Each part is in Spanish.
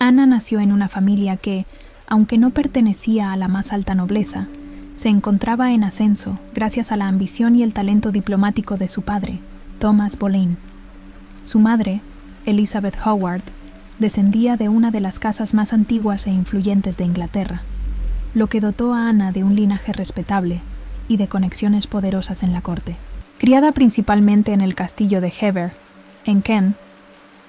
Ana nació en una familia que, aunque no pertenecía a la más alta nobleza, se encontraba en ascenso gracias a la ambición y el talento diplomático de su padre, Thomas Boleyn. Su madre, Elizabeth Howard, descendía de una de las casas más antiguas e influyentes de Inglaterra, lo que dotó a Ana de un linaje respetable y de conexiones poderosas en la corte. Criada principalmente en el castillo de Hever, en Kent,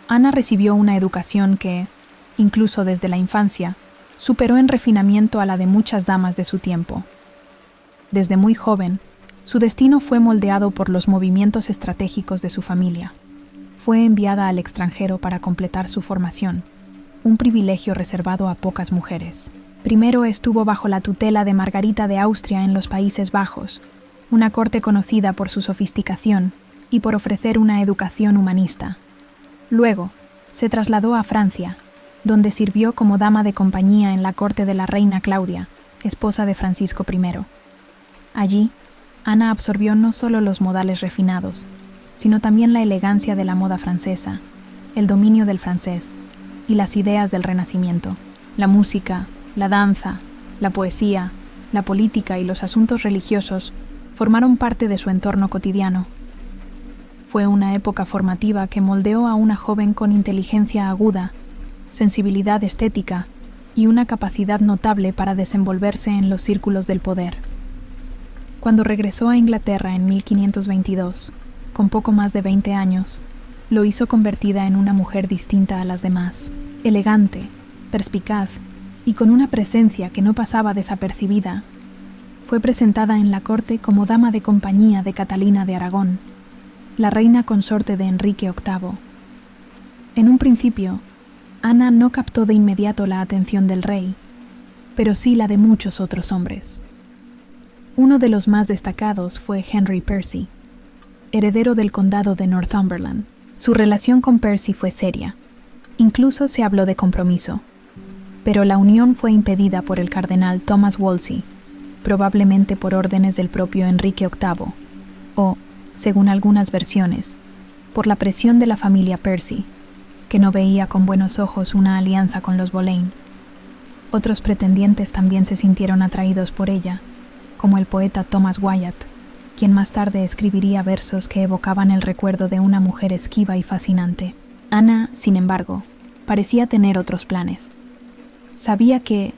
Ana recibió una educación que, incluso desde la infancia, superó en refinamiento a la de muchas damas de su tiempo. Desde muy joven, su destino fue moldeado por los movimientos estratégicos de su familia. Fue enviada al extranjero para completar su formación, un privilegio reservado a pocas mujeres. Primero estuvo bajo la tutela de Margarita de Austria en los Países Bajos, una corte conocida por su sofisticación y por ofrecer una educación humanista. Luego, se trasladó a Francia, donde sirvió como dama de compañía en la corte de la reina Claudia, esposa de Francisco I. Allí, Ana absorbió no solo los modales refinados, sino también la elegancia de la moda francesa, el dominio del francés y las ideas del Renacimiento. La música, la danza, la poesía, la política y los asuntos religiosos formaron parte de su entorno cotidiano. Fue una época formativa que moldeó a una joven con inteligencia aguda, sensibilidad estética y una capacidad notable para desenvolverse en los círculos del poder. Cuando regresó a Inglaterra en 1522, con poco más de 20 años, lo hizo convertida en una mujer distinta a las demás, elegante, perspicaz y con una presencia que no pasaba desapercibida. Fue presentada en la corte como dama de compañía de Catalina de Aragón, la reina consorte de Enrique VIII. En un principio, Ana no captó de inmediato la atención del rey, pero sí la de muchos otros hombres. Uno de los más destacados fue Henry Percy, heredero del condado de Northumberland. Su relación con Percy fue seria, incluso se habló de compromiso, pero la unión fue impedida por el cardenal Thomas Wolsey, probablemente por órdenes del propio Enrique VIII, o, según algunas versiones, por la presión de la familia Percy, que no veía con buenos ojos una alianza con los Boleyn. Otros pretendientes también se sintieron atraídos por ella, como el poeta Thomas Wyatt, quien más tarde escribiría versos que evocaban el recuerdo de una mujer esquiva y fascinante. Ana, sin embargo, parecía tener otros planes. Sabía que,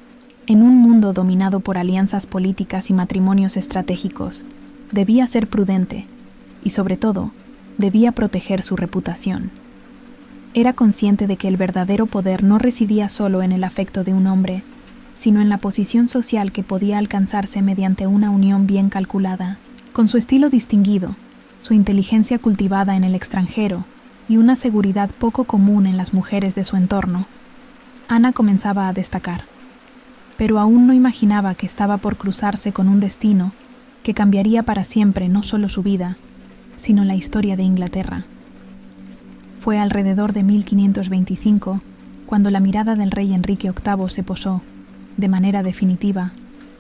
en un mundo dominado por alianzas políticas y matrimonios estratégicos, debía ser prudente y, sobre todo, debía proteger su reputación. Era consciente de que el verdadero poder no residía solo en el afecto de un hombre, sino en la posición social que podía alcanzarse mediante una unión bien calculada. Con su estilo distinguido, su inteligencia cultivada en el extranjero y una seguridad poco común en las mujeres de su entorno, Ana comenzaba a destacar. Pero aún no imaginaba que estaba por cruzarse con un destino que cambiaría para siempre no solo su vida, sino la historia de Inglaterra. Fue alrededor de 1525 cuando la mirada del rey Enrique VIII se posó, de manera definitiva,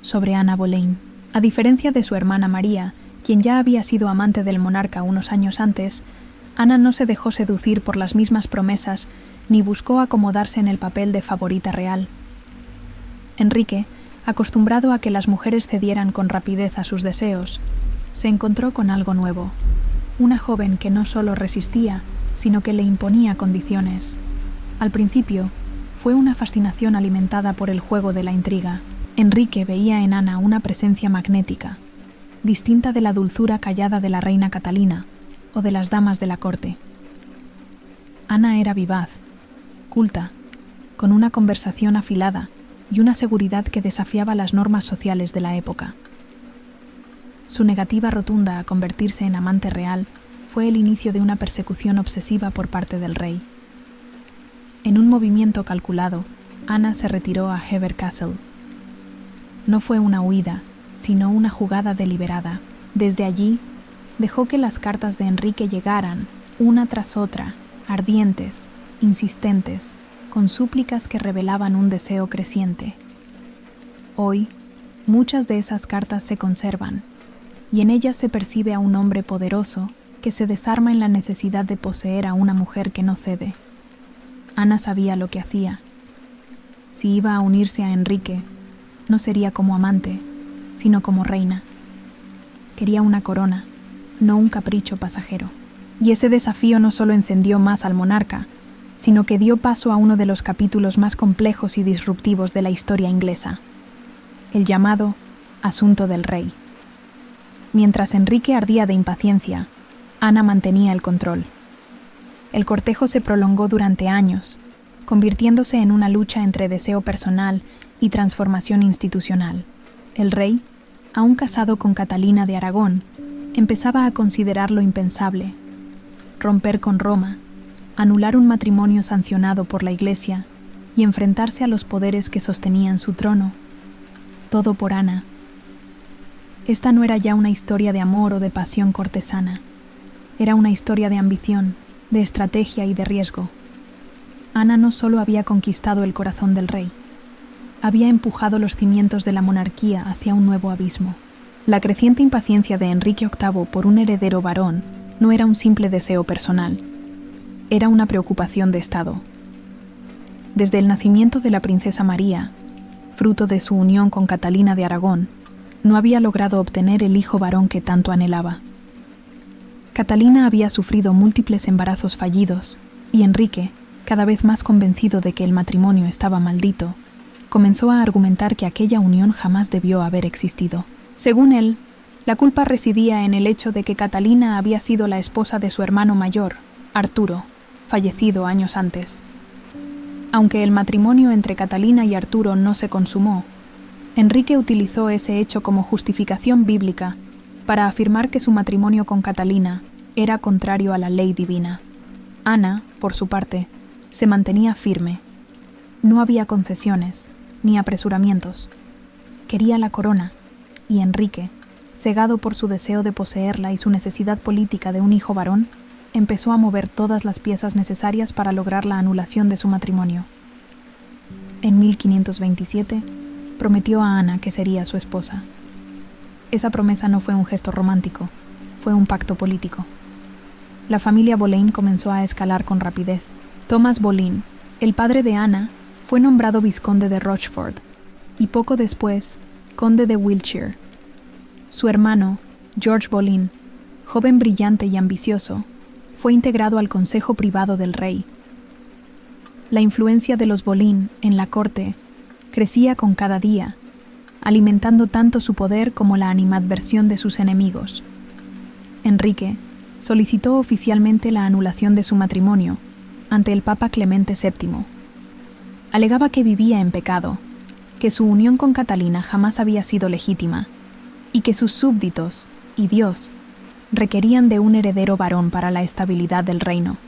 sobre Ana Boleyn. A diferencia de su hermana María, quien ya había sido amante del monarca unos años antes, Ana no se dejó seducir por las mismas promesas ni buscó acomodarse en el papel de favorita real. Enrique, acostumbrado a que las mujeres cedieran con rapidez a sus deseos, se encontró con algo nuevo, una joven que no solo resistía, sino que le imponía condiciones. Al principio, fue una fascinación alimentada por el juego de la intriga. Enrique veía en Ana una presencia magnética, distinta de la dulzura callada de la reina Catalina o de las damas de la corte. Ana era vivaz, culta, con una conversación afilada y una seguridad que desafiaba las normas sociales de la época. Su negativa rotunda a convertirse en amante real fue el inicio de una persecución obsesiva por parte del rey. En un movimiento calculado, Ana se retiró a Hever Castle. No fue una huida, sino una jugada deliberada. Desde allí, dejó que las cartas de Enrique llegaran, una tras otra, ardientes, insistentes, con súplicas que revelaban un deseo creciente. Hoy, muchas de esas cartas se conservan, y en ellas se percibe a un hombre poderoso que se desarma en la necesidad de poseer a una mujer que no cede. Ana sabía lo que hacía, Si iba a unirse a Enrique, no sería como amante, sino como reina. Quería una corona, no un capricho pasajero. Y ese desafío no solo encendió más al monarca, sino que dio paso a uno de los capítulos más complejos y disruptivos de la historia inglesa, el llamado Asunto del Rey. Mientras Enrique ardía de impaciencia, Ana mantenía el control. El cortejo se prolongó durante años, convirtiéndose en una lucha entre deseo personal y transformación institucional. El rey, aún casado con Catalina de Aragón, empezaba a considerar lo impensable: romper con Roma, anular un matrimonio sancionado por la Iglesia y enfrentarse a los poderes que sostenían su trono. Todo por Ana. Esta no era ya una historia de amor o de pasión cortesana. Era una historia de ambición, de estrategia y de riesgo. Ana no solo había conquistado el corazón del rey, había empujado los cimientos de la monarquía hacia un nuevo abismo. La creciente impaciencia de Enrique VIII por un heredero varón no era un simple deseo personal, era una preocupación de Estado. Desde el nacimiento de la princesa María, fruto de su unión con Catalina de Aragón, no había logrado obtener el hijo varón que tanto anhelaba. Catalina había sufrido múltiples embarazos fallidos, y Enrique, cada vez más convencido de que el matrimonio estaba maldito, comenzó a argumentar que aquella unión jamás debió haber existido. Según él, la culpa residía en el hecho de que Catalina había sido la esposa de su hermano mayor, Arturo, fallecido años antes. Aunque el matrimonio entre Catalina y Arturo no se consumó, Enrique utilizó ese hecho como justificación bíblica para afirmar que su matrimonio con Catalina era contrario a la ley divina. Ana, por su parte, se mantenía firme. No había concesiones, ni apresuramientos. Quería la corona, y Enrique, cegado por su deseo de poseerla y su necesidad política de un hijo varón, empezó a mover todas las piezas necesarias para lograr la anulación de su matrimonio. En 1527, prometió a Ana que sería su esposa. Esa promesa no fue un gesto romántico, fue un pacto político. La familia Boleyn comenzó a escalar con rapidez. Thomas Boleyn, el padre de Ana, fue nombrado vizconde de Rochford y poco después, conde de Wiltshire. Su hermano, George Boleyn, joven brillante y ambicioso, fue integrado al consejo privado del rey. La influencia de los Boleyn en la corte crecía con cada día, alimentando tanto su poder como la animadversión de sus enemigos. Enrique solicitó oficialmente la anulación de su matrimonio ante el Papa Clemente VII. Alegaba que vivía en pecado, que su unión con Catalina jamás había sido legítima, y que sus súbditos, y Dios, requerían de un heredero varón para la estabilidad del reino.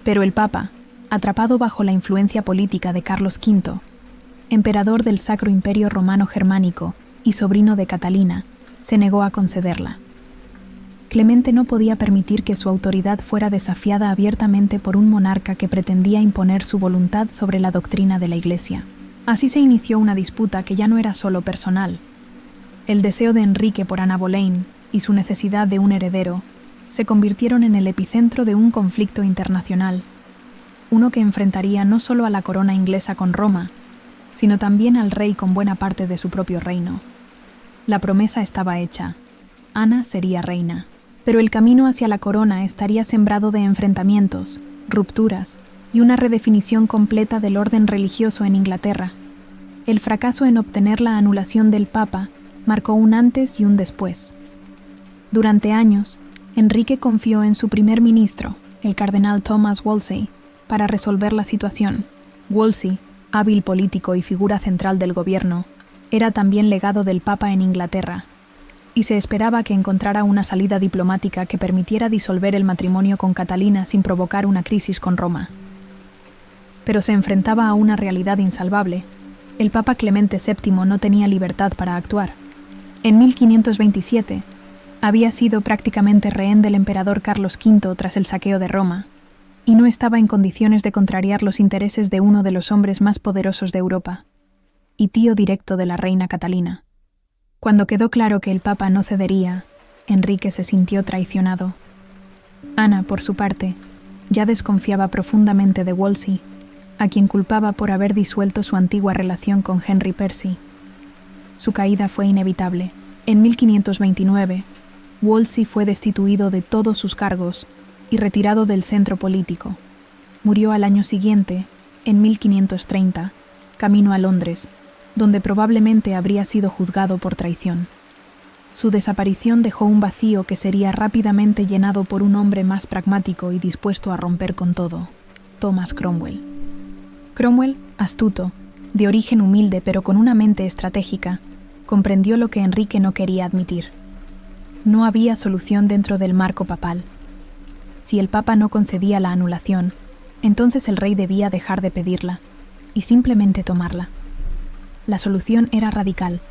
Pero el Papa, atrapado bajo la influencia política de Carlos V, emperador del Sacro Imperio Romano Germánico y sobrino de Catalina, se negó a concederla. Clemente no podía permitir que su autoridad fuera desafiada abiertamente por un monarca que pretendía imponer su voluntad sobre la doctrina de la Iglesia. Así se inició una disputa que ya no era solo personal. El deseo de Enrique por Ana Boleyn y su necesidad de un heredero se convirtieron en el epicentro de un conflicto internacional, uno que enfrentaría no solo a la corona inglesa con Roma, sino también al rey con buena parte de su propio reino. La promesa estaba hecha: Ana sería reina. Pero el camino hacia la corona estaría sembrado de enfrentamientos, rupturas y una redefinición completa del orden religioso en Inglaterra. El fracaso en obtener la anulación del Papa marcó un antes y un después. Durante años, Enrique confió en su primer ministro, el cardenal Thomas Wolsey, para resolver la situación. Wolsey, hábil político y figura central del gobierno, era también legado del Papa en Inglaterra, y se esperaba que encontrara una salida diplomática que permitiera disolver el matrimonio con Catalina sin provocar una crisis con Roma. Pero se enfrentaba a una realidad insalvable. El Papa Clemente VII no tenía libertad para actuar. En 1527, había sido prácticamente rehén del emperador Carlos V tras el saqueo de Roma, y no estaba en condiciones de contrariar los intereses de uno de los hombres más poderosos de Europa, y tío directo de la reina Catalina. Cuando quedó claro que el Papa no cedería, Enrique se sintió traicionado. Ana, por su parte, ya desconfiaba profundamente de Wolsey, a quien culpaba por haber disuelto su antigua relación con Henry Percy. Su caída fue inevitable. En 1529, Wolsey fue destituido de todos sus cargos y retirado del centro político. Murió al año siguiente, en 1530, camino a Londres, donde probablemente habría sido juzgado por traición. Su desaparición dejó un vacío que sería rápidamente llenado por un hombre más pragmático y dispuesto a romper con todo, Thomas Cromwell. Cromwell, astuto, de origen humilde pero con una mente estratégica, comprendió lo que Enrique no quería admitir. No había solución dentro del marco papal. Si el Papa no concedía la anulación, entonces el rey debía dejar de pedirla y simplemente tomarla. La solución era radical: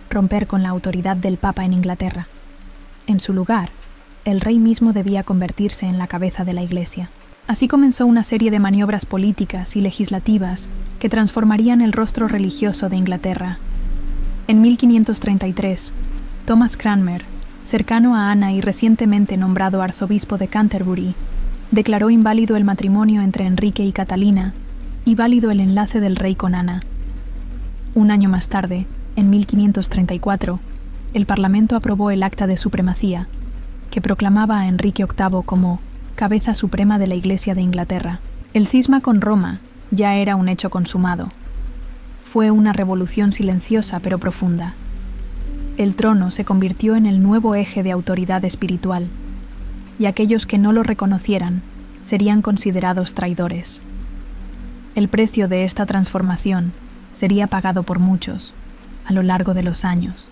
romper con la autoridad del Papa en Inglaterra. En su lugar, el rey mismo debía convertirse en la cabeza de la Iglesia. Así comenzó una serie de maniobras políticas y legislativas que transformarían el rostro religioso de Inglaterra. En 1533, Thomas Cranmer, cercano a Ana y recientemente nombrado arzobispo de Canterbury, declaró inválido el matrimonio entre Enrique y Catalina y válido el enlace del rey con Ana. Un año más tarde, en 1534, el Parlamento aprobó el Acta de Supremacía, que proclamaba a Enrique VIII como cabeza suprema de la Iglesia de Inglaterra. El cisma con Roma ya era un hecho consumado. Fue una revolución silenciosa pero profunda. El trono se convirtió en el nuevo eje de autoridad espiritual, y aquellos que no lo reconocieran serían considerados traidores. El precio de esta transformación sería pagado por muchos a lo largo de los años.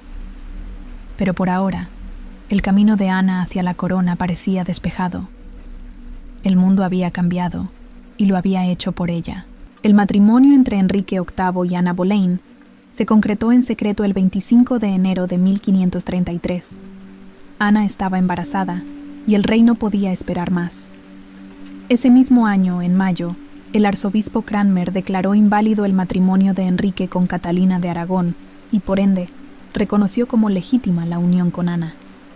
Pero por ahora, el camino de Ana hacia la corona parecía despejado. El mundo había cambiado y lo había hecho por ella. El matrimonio entre Enrique VIII y Ana Boleyn se concretó en secreto el 25 de enero de 1533. Ana estaba embarazada y el rey no podía esperar más. Ese mismo año, en mayo, el arzobispo Cranmer declaró inválido el matrimonio de Enrique con Catalina de Aragón y, por ende, reconoció como legítima la unión con Ana.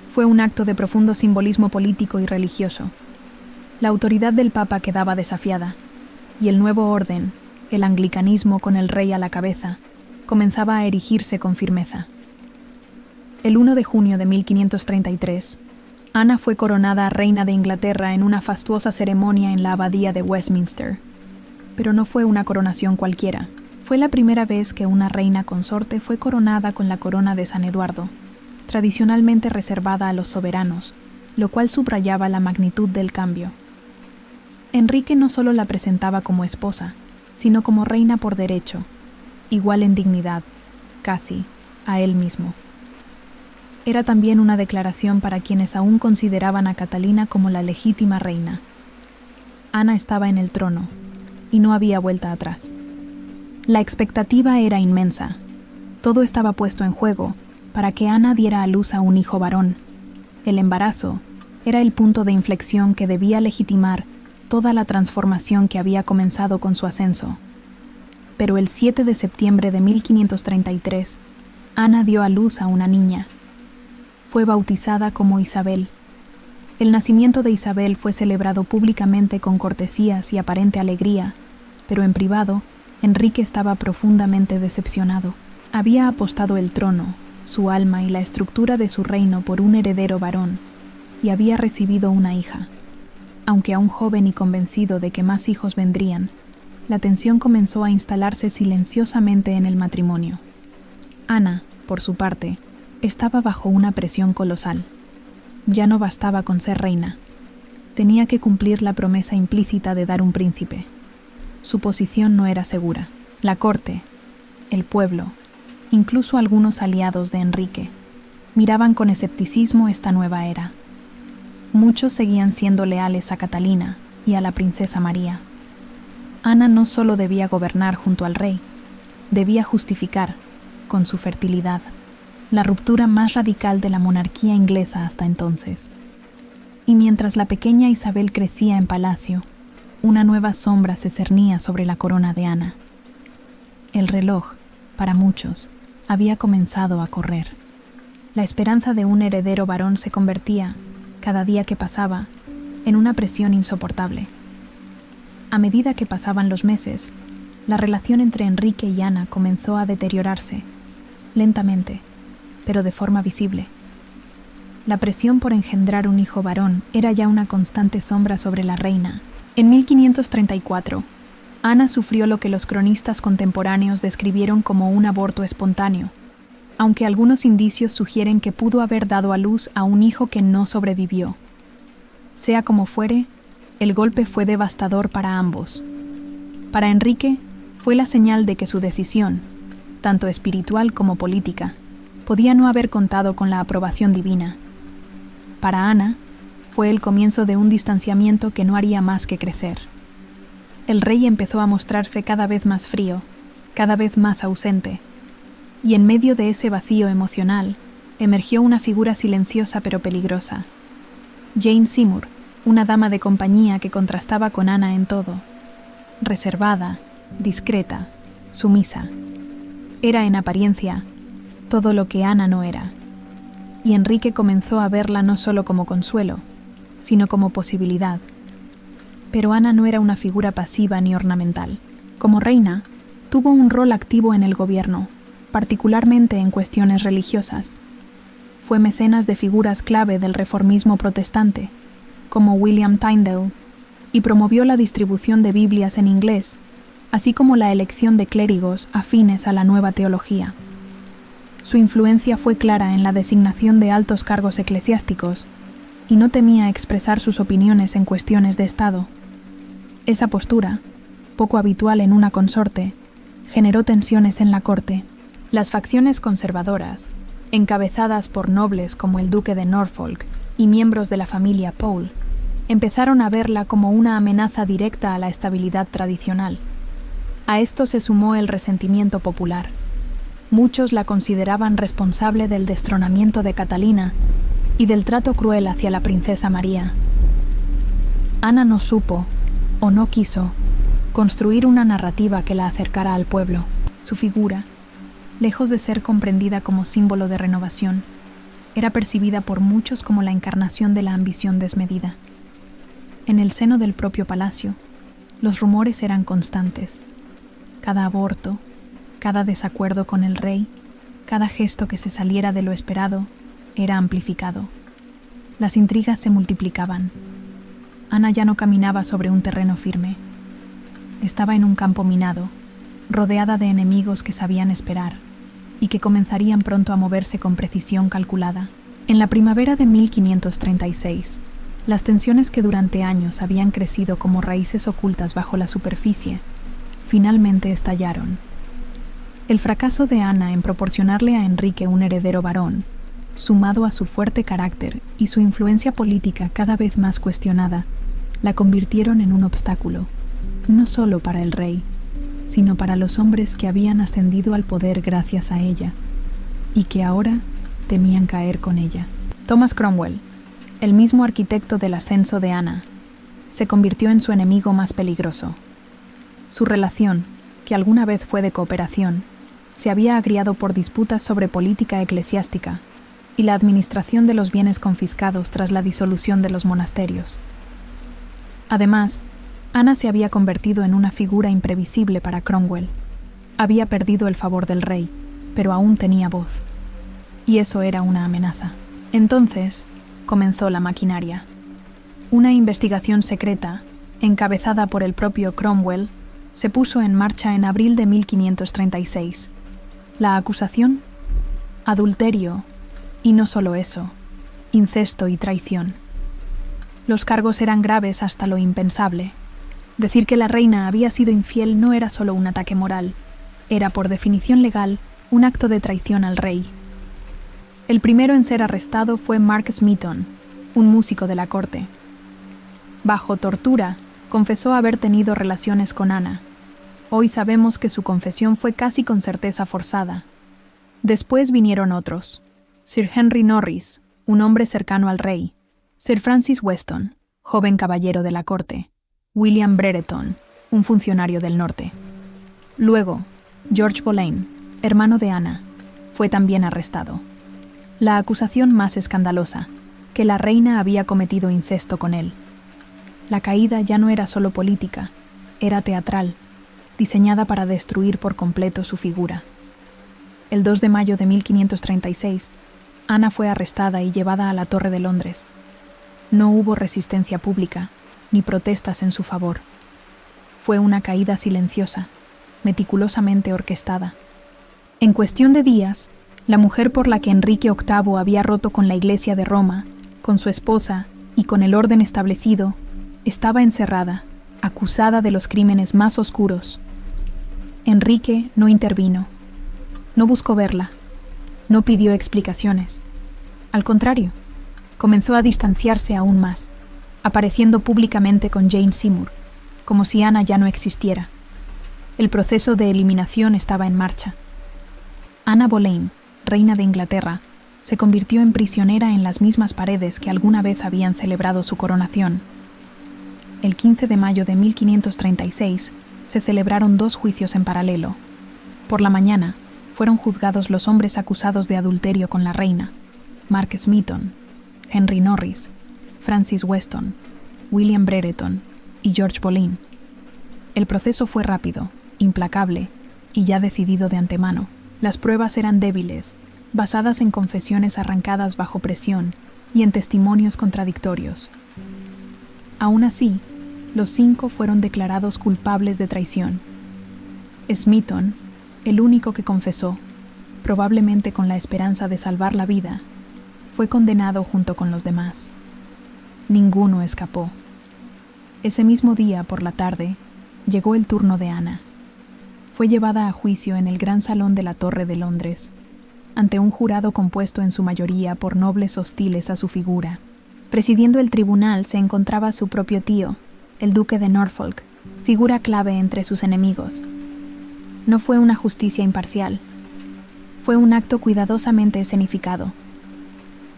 Fue un acto de profundo simbolismo político y religioso. La autoridad del Papa quedaba desafiada, y el nuevo orden, el anglicanismo con el rey a la cabeza, comenzaba a erigirse con firmeza. El 1 de junio de 1533, Ana fue coronada reina de Inglaterra en una fastuosa ceremonia en la abadía de Westminster. Pero no fue una coronación cualquiera. Fue la primera vez que una reina consorte fue coronada con la corona de San Eduardo, tradicionalmente reservada a los soberanos, lo cual subrayaba la magnitud del cambio. Enrique no solo la presentaba como esposa, sino como reina por derecho, igual en dignidad, casi, a él mismo. Era también una declaración para quienes aún consideraban a Catalina como la legítima reina. Ana estaba en el trono, y no había vuelta atrás. La expectativa era inmensa. Todo estaba puesto en juego para que Ana diera a luz a un hijo varón. El embarazo era el punto de inflexión que debía legitimar toda la transformación que había comenzado con su ascenso. Pero el 7 de septiembre de 1533, Ana dio a luz a una niña. Fue bautizada como Isabel. El nacimiento de Isabel fue celebrado públicamente con cortesías y aparente alegría, pero en privado, Enrique estaba profundamente decepcionado. Había apostado el trono, su alma y la estructura de su reino por un heredero varón, y había recibido una hija. Aunque aún joven y convencido de que más hijos vendrían, la tensión comenzó a instalarse silenciosamente en el matrimonio. Ana, por su parte, estaba bajo una presión colosal. Ya no bastaba con ser reina. Tenía que cumplir la promesa implícita de dar un príncipe. Su posición no era segura. La corte, el pueblo, incluso algunos aliados de Enrique, miraban con escepticismo esta nueva era. Muchos seguían siendo leales a Catalina y a la princesa María. Ana no solo debía gobernar junto al rey, debía justificar, con su fertilidad, la ruptura más radical de la monarquía inglesa hasta entonces. Y mientras la pequeña Isabel crecía en palacio, una nueva sombra se cernía sobre la corona de Ana. El reloj, para muchos, había comenzado a correr. La esperanza de un heredero varón se convertía, cada día que pasaba, en una presión insoportable. A medida que pasaban los meses, la relación entre Enrique y Ana comenzó a deteriorarse, lentamente, pero de forma visible. La presión por engendrar un hijo varón era ya una constante sombra sobre la reina. En 1534, Ana sufrió lo que los cronistas contemporáneos describieron como un aborto espontáneo, aunque algunos indicios sugieren que pudo haber dado a luz a un hijo que no sobrevivió. Sea como fuere, el golpe fue devastador para ambos. Para Enrique, fue la señal de que su decisión, tanto espiritual como política, podía no haber contado con la aprobación divina. Para Ana, fue el comienzo de un distanciamiento que no haría más que crecer. El rey empezó a mostrarse cada vez más frío, cada vez más ausente, y en medio de ese vacío emocional, emergió una figura silenciosa pero peligrosa. Jane Seymour, una dama de compañía que contrastaba con Ana en todo. Reservada, discreta, sumisa. Era en apariencia todo lo que Ana no era. Y Enrique comenzó a verla no solo como consuelo, sino como posibilidad. Pero Ana no era una figura pasiva ni ornamental. Como reina, tuvo un rol activo en el gobierno, particularmente en cuestiones religiosas. Fue mecenas de figuras clave del reformismo protestante, como William Tyndale, y promovió la distribución de Biblias en inglés, así como la elección de clérigos afines a la nueva teología. Su influencia fue clara en la designación de altos cargos eclesiásticos, y no temía expresar sus opiniones en cuestiones de Estado. Esa postura, poco habitual en una consorte, generó tensiones en la corte. Las facciones conservadoras, encabezadas por nobles como el duque de Norfolk y miembros de la familia Pole, empezaron a verla como una amenaza directa a la estabilidad tradicional. A esto se sumó el resentimiento popular. Muchos la consideraban responsable del destronamiento de Catalina y del trato cruel hacia la princesa María. Ana no supo, o no quiso, construir una narrativa que la acercara al pueblo. Su figura, lejos de ser comprendida como símbolo de renovación, era percibida por muchos como la encarnación de la ambición desmedida. En el seno del propio palacio, los rumores eran constantes. Cada aborto, cada desacuerdo con el rey, cada gesto que se saliera de lo esperado, era amplificado. Las intrigas se multiplicaban. Ana ya no caminaba sobre un terreno firme. Estaba en un campo minado, rodeada de enemigos que sabían esperar y que comenzarían pronto a moverse con precisión calculada. En la primavera de 1536, las tensiones que durante años habían crecido como raíces ocultas bajo la superficie, finalmente estallaron. El fracaso de Ana en proporcionarle a Enrique un heredero varón, sumado a su fuerte carácter y su influencia política cada vez más cuestionada, la convirtieron en un obstáculo, no solo para el rey, sino para los hombres que habían ascendido al poder gracias a ella, y que ahora temían caer con ella. Thomas Cromwell, el mismo arquitecto del ascenso de Ana, se convirtió en su enemigo más peligroso. Su relación, que alguna vez fue de cooperación, se había agriado por disputas sobre política eclesiástica y la administración de los bienes confiscados tras la disolución de los monasterios. Además, Ana se había convertido en una figura imprevisible para Cromwell. Había perdido el favor del rey, pero aún tenía voz. Y eso era una amenaza. Entonces, comenzó la maquinaria. Una investigación secreta, encabezada por el propio Cromwell, se puso en marcha en abril de 1536. La acusación: adulterio, y no solo eso, incesto y traición. Los cargos eran graves hasta lo impensable. Decir que la reina había sido infiel no era solo un ataque moral, era por definición legal un acto de traición al rey. El primero en ser arrestado fue Mark Smeaton, un músico de la corte. Bajo tortura, confesó haber tenido relaciones con Ana. Hoy sabemos que su confesión fue casi con certeza forzada. Después vinieron otros: Sir Henry Norris, un hombre cercano al rey; Sir Francis Weston, joven caballero de la corte; William Brereton, un funcionario del norte. Luego, George Boleyn, hermano de Ana, fue también arrestado. La acusación más escandalosa: que la reina había cometido incesto con él. La caída ya no era solo política, era teatral, diseñada para destruir por completo su figura. El 2 de mayo de 1536, Ana fue arrestada y llevada a la Torre de Londres. No hubo resistencia pública, ni protestas en su favor. Fue una caída silenciosa, meticulosamente orquestada. En cuestión de días, la mujer por la que Enrique VIII había roto con la Iglesia de Roma, con su esposa y con el orden establecido, estaba encerrada, acusada de los crímenes más oscuros. Enrique no intervino, no buscó verla, no pidió explicaciones. Al contrario, comenzó a distanciarse aún más, apareciendo públicamente con Jane Seymour, como si Ana ya no existiera. El proceso de eliminación estaba en marcha. Ana Boleyn, reina de Inglaterra, se convirtió en prisionera en las mismas paredes que alguna vez habían celebrado su coronación. El 15 de mayo de 1536 se celebraron 2 juicios en paralelo. Por la mañana, fueron juzgados los hombres acusados de adulterio con la reina: Mark Smeaton, Henry Norris, Francis Weston, William Brereton y George Boleyn. El proceso fue rápido, implacable y ya decidido de antemano. Las pruebas eran débiles, basadas en confesiones arrancadas bajo presión y en testimonios contradictorios. Aún así, los 5 fueron declarados culpables de traición. Smeaton, el único que confesó, probablemente con la esperanza de salvar la vida, fue condenado junto con los demás. Ninguno escapó. Ese mismo día, por la tarde, llegó el turno de Ana. Fue llevada a juicio en el Gran Salón de la Torre de Londres, ante un jurado compuesto en su mayoría por nobles hostiles a su figura. Presidiendo el tribunal se encontraba su propio tío, el duque de Norfolk, figura clave entre sus enemigos. No fue una justicia imparcial. Fue un acto cuidadosamente escenificado.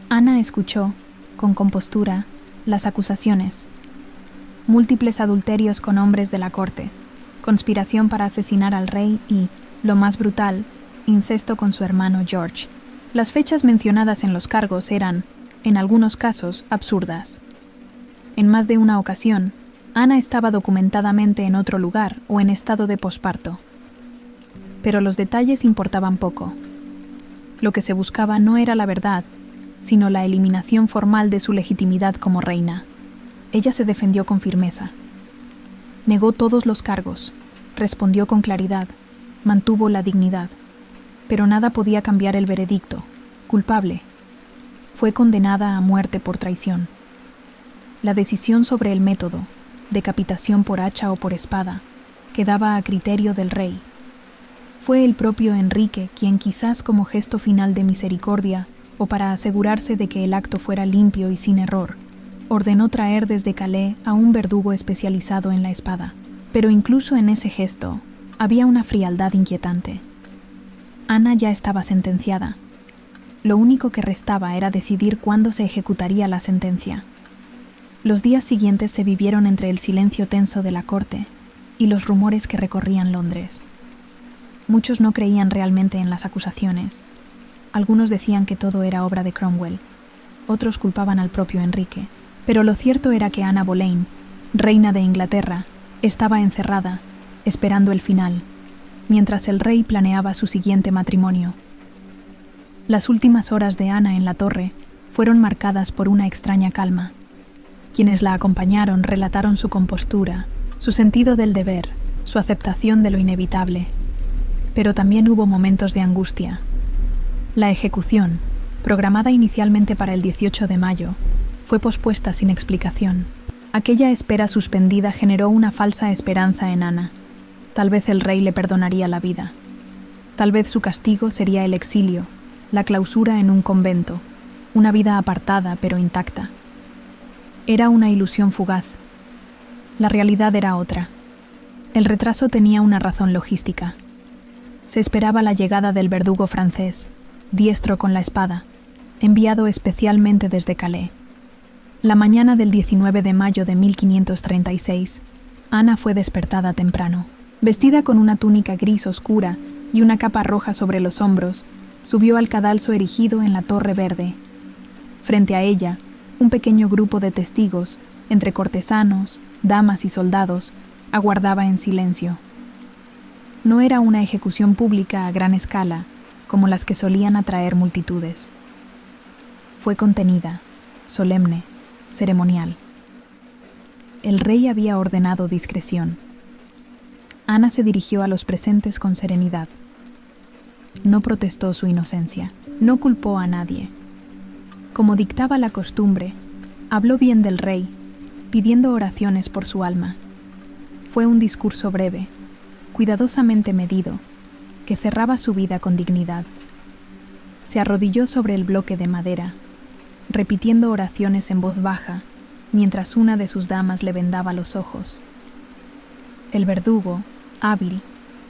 Ana escuchó, con compostura, las acusaciones. Múltiples adulterios con hombres de la corte, conspiración para asesinar al rey y, lo más brutal, incesto con su hermano George. Las fechas mencionadas en los cargos eran, en algunos casos, absurdas. En más de una ocasión, Ana estaba documentadamente en otro lugar o en estado de posparto. Pero los detalles importaban poco. Lo que se buscaba no era la verdad, sino la eliminación formal de su legitimidad como reina. Ella se defendió con firmeza. Negó todos los cargos, respondió con claridad, mantuvo la dignidad. Pero nada podía cambiar el veredicto. Culpable. Fue condenada a muerte por traición. La decisión sobre el método, decapitación por hacha o por espada, quedaba a criterio del rey. Fue el propio Enrique quien, quizás como gesto final de misericordia o para asegurarse de que el acto fuera limpio y sin error, ordenó traer desde Calais a un verdugo especializado en la espada. Pero incluso en ese gesto había una frialdad inquietante. Ana ya estaba sentenciada. Lo único que restaba era decidir cuándo se ejecutaría la sentencia. Los días siguientes se vivieron entre el silencio tenso de la corte y los rumores que recorrían Londres. Muchos no creían realmente en las acusaciones. Algunos decían que todo era obra de Cromwell. Otros culpaban al propio Enrique. Pero lo cierto era que Ana Boleyn, reina de Inglaterra, estaba encerrada, esperando el final, mientras el rey planeaba su siguiente matrimonio. Las últimas horas de Ana en la torre fueron marcadas por una extraña calma. Quienes la acompañaron relataron su compostura, su sentido del deber, su aceptación de lo inevitable. Pero también hubo momentos de angustia. La ejecución, programada inicialmente para el 18 de mayo, fue pospuesta sin explicación. Aquella espera suspendida generó una falsa esperanza en Ana. Tal vez el rey le perdonaría la vida. Tal vez su castigo sería el exilio, la clausura en un convento, una vida apartada pero intacta. Era una ilusión fugaz. La realidad era otra. El retraso tenía una razón logística. Se esperaba la llegada del verdugo francés, diestro con la espada, enviado especialmente desde Calais. La mañana del 19 de mayo de 1536, Ana fue despertada temprano. Vestida con una túnica gris oscura y una capa roja sobre los hombros, subió al cadalso erigido en la Torre Verde. Frente a ella, un pequeño grupo de testigos, entre cortesanos, damas y soldados, aguardaba en silencio. No era una ejecución pública a gran escala, como las que solían atraer multitudes. Fue contenida, solemne, ceremonial. El rey había ordenado discreción. Ana se dirigió a los presentes con serenidad. No protestó su inocencia, no culpó a nadie. Como dictaba la costumbre, habló bien del rey, pidiendo oraciones por su alma. Fue un discurso breve, cuidadosamente medido, que cerraba su vida con dignidad. Se arrodilló sobre el bloque de madera, repitiendo oraciones en voz baja, mientras una de sus damas le vendaba los ojos. El verdugo, hábil,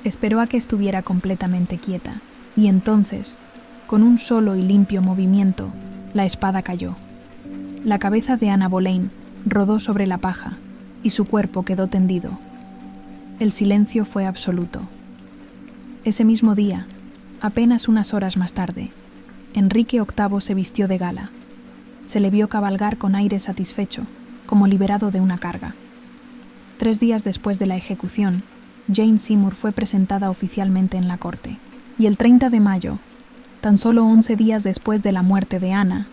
esperó a que estuviera completamente quieta, y entonces, con un solo y limpio movimiento, la espada cayó. La cabeza de Ana Boleyn rodó sobre la paja, y su cuerpo quedó tendido. El silencio fue absoluto. Ese mismo día, apenas unas horas más tarde, Enrique VIII se vistió de gala. Se le vio cabalgar con aire satisfecho, como liberado de una carga. 3 días después de la ejecución, Jane Seymour fue presentada oficialmente en la corte, y el 30 de mayo, tan solo 11 días después de la muerte de Ana,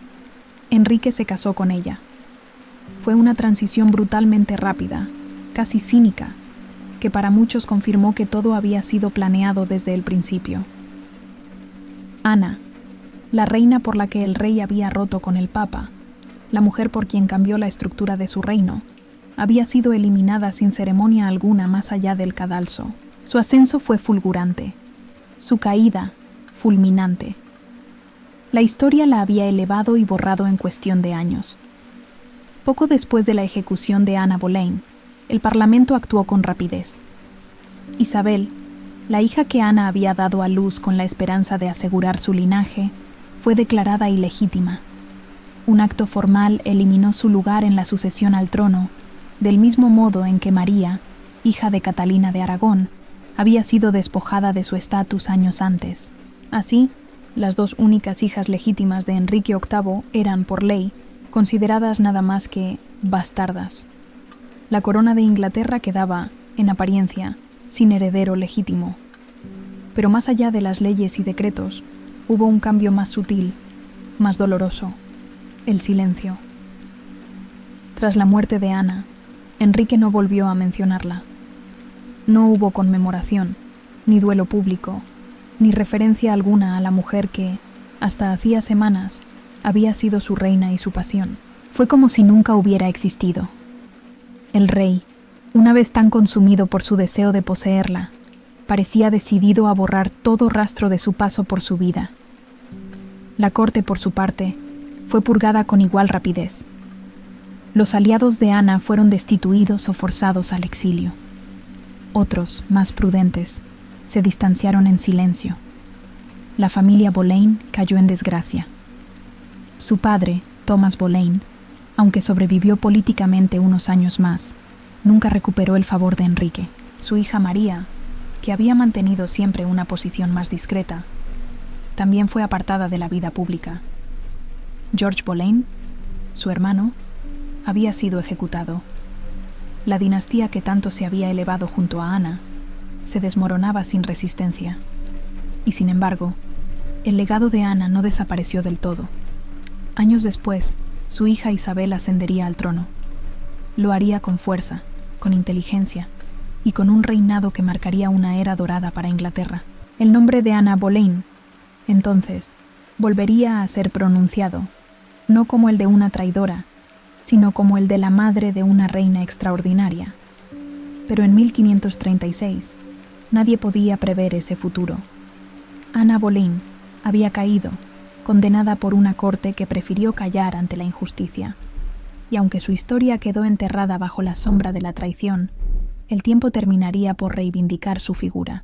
Enrique se casó con ella. Fue una transición brutalmente rápida, casi cínica, que para muchos confirmó que todo había sido planeado desde el principio. Ana, la reina por la que el rey había roto con el papa, la mujer por quien cambió la estructura de su reino, había sido eliminada sin ceremonia alguna más allá del cadalso. Su ascenso fue fulgurante, su caída fulminante. La historia la había elevado y borrado en cuestión de años. Poco después de la ejecución de Ana Boleyn, el Parlamento actuó con rapidez. Isabel, la hija que Ana había dado a luz con la esperanza de asegurar su linaje, fue declarada ilegítima. Un acto formal eliminó su lugar en la sucesión al trono, del mismo modo en que María, hija de Catalina de Aragón, había sido despojada de su estatus años antes. Así, las 2 únicas hijas legítimas de Enrique VIII eran, por ley, consideradas nada más que bastardas. La corona de Inglaterra quedaba, en apariencia, sin heredero legítimo. Pero más allá de las leyes y decretos, hubo un cambio más sutil, más doloroso: el silencio. Tras la muerte de Ana, Enrique no volvió a mencionarla. No hubo conmemoración, ni duelo público, ni referencia alguna a la mujer que, hasta hacía semanas, había sido su reina y su pasión. Fue como si nunca hubiera existido. El rey, una vez tan consumido por su deseo de poseerla, parecía decidido a borrar todo rastro de su paso por su vida. La corte, por su parte, fue purgada con igual rapidez. Los aliados de Ana fueron destituidos o forzados al exilio. Otros, más prudentes, se distanciaron en silencio. La familia Boleyn cayó en desgracia. Su padre, Thomas Boleyn, aunque sobrevivió políticamente unos años más, nunca recuperó el favor de Enrique. Su hija María, que había mantenido siempre una posición más discreta, también fue apartada de la vida pública. George Boleyn, su hermano, había sido ejecutado. La dinastía que tanto se había elevado junto a Ana se desmoronaba sin resistencia. Y sin embargo, el legado de Ana no desapareció del todo. Años después, su hija Isabel ascendería al trono. Lo haría con fuerza, con inteligencia y con un reinado que marcaría una era dorada para Inglaterra. El nombre de Ana Boleyn, entonces, volvería a ser pronunciado, no como el de una traidora, sino como el de la madre de una reina extraordinaria. Pero en 1536, nadie podía prever ese futuro. Ana Boleyn había caído, condenada por una corte que prefirió callar ante la injusticia. Y aunque su historia quedó enterrada bajo la sombra de la traición, el tiempo terminaría por reivindicar su figura.